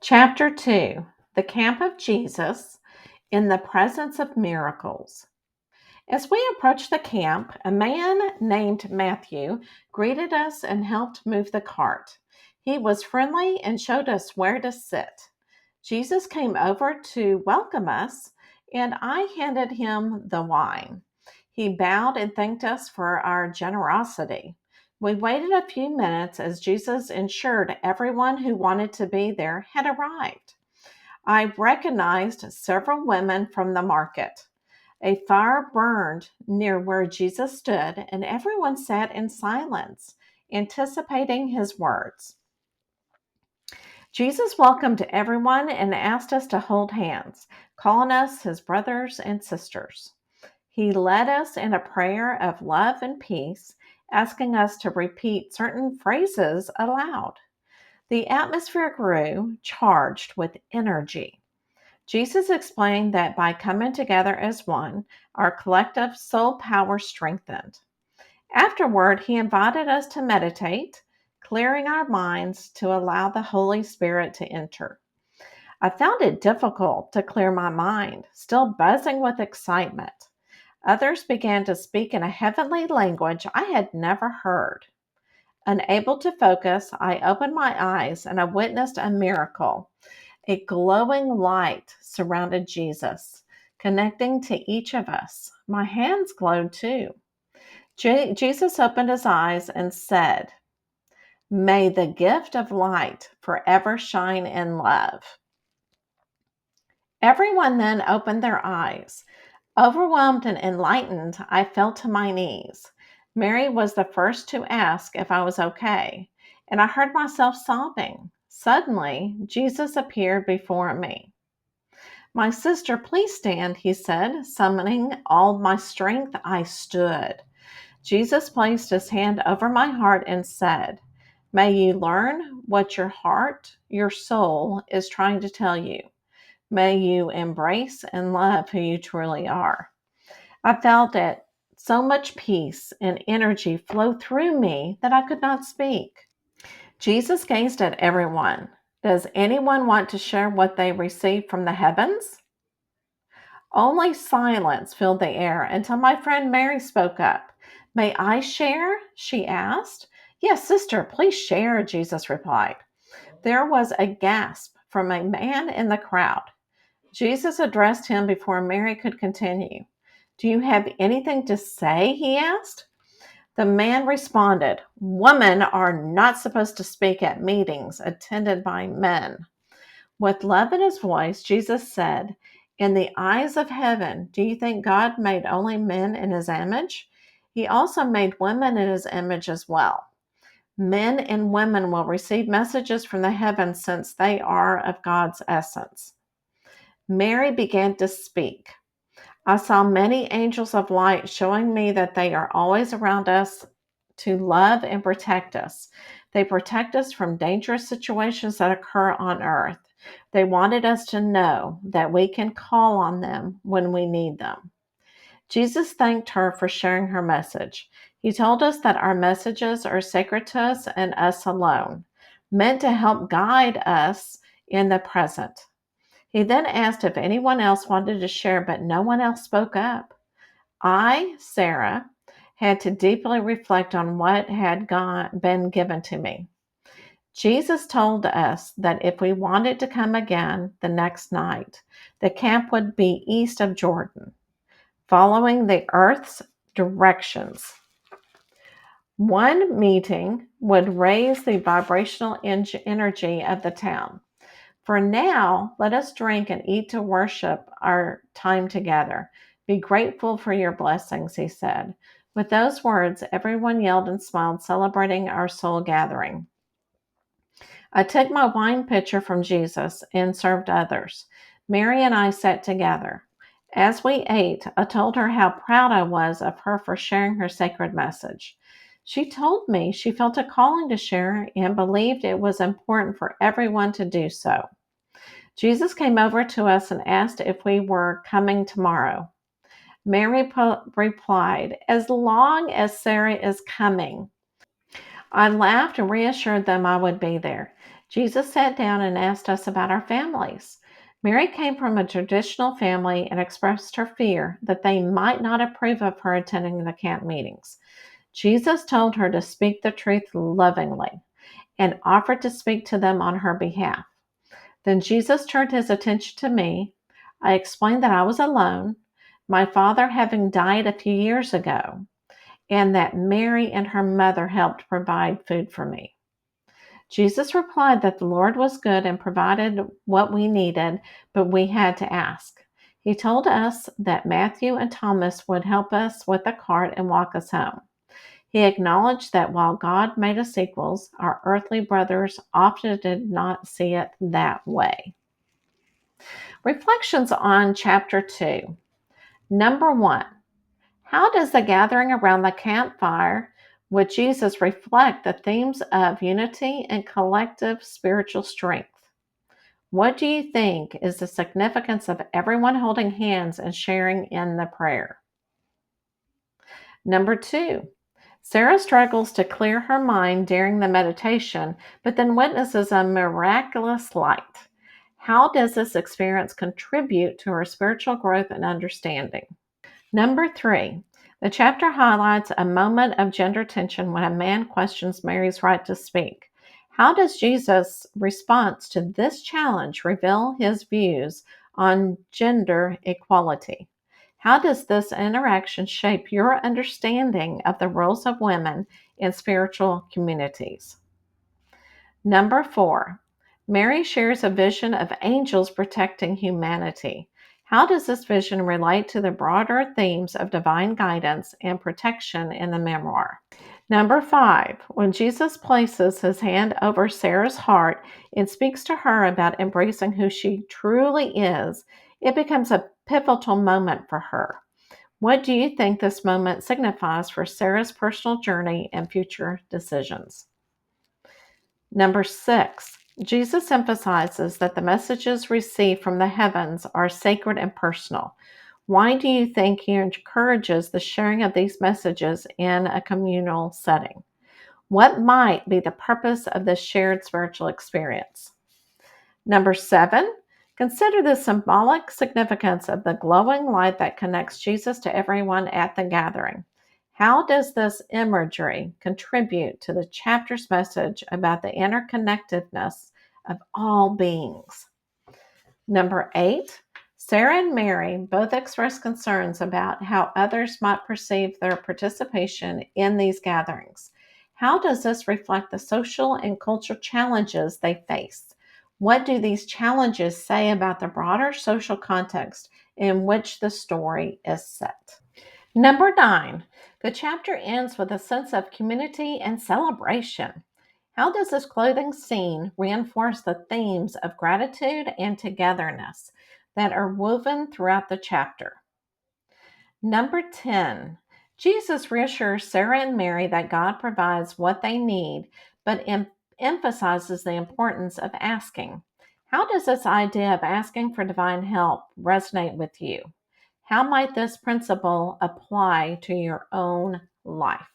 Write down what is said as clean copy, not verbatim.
Chapter 2: The Camp of Jesus in the Presence of Miracles. As we approached the camp, a man named Matthew greeted us and helped move the cart. He was friendly and showed us where to sit. Jesus came over to welcome us, and I handed him the wine. He bowed and thanked us for our generosity. We waited a few minutes as Jesus ensured everyone who wanted to be there had arrived. I recognized several women from the market. A fire burned near where Jesus stood, and everyone sat in silence, anticipating his words. Jesus welcomed everyone and asked us to hold hands, calling us his brothers and sisters. He led us in a prayer of love and peace, asking us to repeat certain phrases aloud. The atmosphere grew, charged with energy. Jesus explained that by coming together as one, our collective soul power strengthened. Afterward, he invited us to meditate, clearing our minds to allow the Holy Spirit to enter. I found it difficult to clear my mind, still buzzing with excitement. Others began to speak in a heavenly language I had never heard. Unable to focus, I opened my eyes and I witnessed a miracle. A glowing light surrounded Jesus, connecting to each of us. My hands glowed too. Jesus opened his eyes and said, "May the gift of light forever shine in love." Everyone then opened their eyes. Overwhelmed and enlightened, I fell to my knees. Mary was the first to ask if I was okay, and I heard myself sobbing. Suddenly, Jesus appeared before me. "My sister, please stand," he said. Summoning all my strength, I stood. Jesus placed his hand over my heart and said, "May you learn what your heart, your soul, is trying to tell you. May you embrace and love who you truly are." I felt that so much peace and energy flow through me that I could not speak. Jesus gazed at everyone. Does anyone want to share what they received from the heavens? Only silence filled the air until my friend Mary spoke up. "May I share?" she asked. "Yes, sister, please share," Jesus replied. There was a gasp from a man in the crowd. Jesus addressed him before Mary could continue. "Do you have anything to say?" he asked. The man responded, "Women are not supposed to speak at meetings attended by men." With love in his voice, Jesus said, "In the eyes of heaven, do you think God made only men in his image? He also made women in his image as well. Men and women will receive messages from the heavens since they are of God's essence." Mary began to speak. "I saw many angels of light showing me that they are always around us to love and protect us. They protect us from dangerous situations that occur on earth. They wanted us to know that we can call on them when we need them." Jesus thanked her for sharing her message. He told us that our messages are sacred to us and us alone, meant to help guide us in the present. He then asked if anyone else wanted to share, but no one else spoke up. I, Sarah, had to deeply reflect on what had been given to me. Jesus told us that if we wanted to come again the next night, the camp would be east of Jordan, following the earth's directions. One meeting would raise the vibrational energy of the town. For now, let us drink and eat to worship our time together. Be grateful for your blessings, he said. With those words, everyone yelled and smiled, celebrating our soul gathering. I took my wine pitcher from Jesus and served others. Mary and I sat together. As we ate, I told her how proud I was of her for sharing her sacred message. She told me she felt a calling to share and believed it was important for everyone to do so. Jesus came over to us and asked if we were coming tomorrow. Mary replied, "As long as Sarah is coming." I laughed and reassured them I would be there. Jesus sat down and asked us about our families. Mary came from a traditional family and expressed her fear that they might not approve of her attending the camp meetings. Jesus told her to speak the truth lovingly and offered to speak to them on her behalf. Then Jesus turned his attention to me. I explained that I was alone, my father having died a few years ago, and that Mary and her mother helped provide food for me. Jesus replied that the Lord was good and provided what we needed, but we had to ask. He told us that Matthew and Thomas would help us with the cart and walk us home. He acknowledged that while God made us equals, our earthly brothers often did not see it that way. Reflections on Chapter 2. Number 1. How does the gathering around the campfire with Jesus reflect the themes of unity and collective spiritual strength? What do you think is the significance of everyone holding hands and sharing in the prayer? Number 2. Sarah struggles to clear her mind during the meditation, but then witnesses a miraculous light. How does this experience contribute to her spiritual growth and understanding? Number 3. The chapter highlights a moment of gender tension when a man questions Mary's right to speak. How does Jesus' response to this challenge reveal his views on gender equality? How does this interaction shape your understanding of the roles of women in spiritual communities? Number 4. Mary shares a vision of angels protecting humanity. How does this vision relate to the broader themes of divine guidance and protection in the memoir? Number 5. When Jesus places his hand over Sarah's heart and speaks to her about embracing who she truly is, it becomes a pivotal moment for her. What do you think this moment signifies for Sarah's personal journey and future decisions? Number 6, Jesus emphasizes that the messages received from the heavens are sacred and personal. Why do you think he encourages the sharing of these messages in a communal setting? What might be the purpose of this shared spiritual experience? Number 7, consider the symbolic significance of the glowing light that connects Jesus to everyone at the gathering. How does this imagery contribute to the chapter's message about the interconnectedness of all beings? Number 8, Sarah and Mary both express concerns about how others might perceive their participation in these gatherings. How does this reflect the social and cultural challenges they face? What do these challenges say about the broader social context in which the story is set? Number 9, the chapter ends with a sense of community and celebration. How does this clothing scene reinforce the themes of gratitude and togetherness that are woven throughout the chapter? Number 10, Jesus reassures Sarah and Mary that God provides what they need, but emphasizes the importance of asking. How does this idea of asking for divine help resonate with you? How might this principle apply to your own life?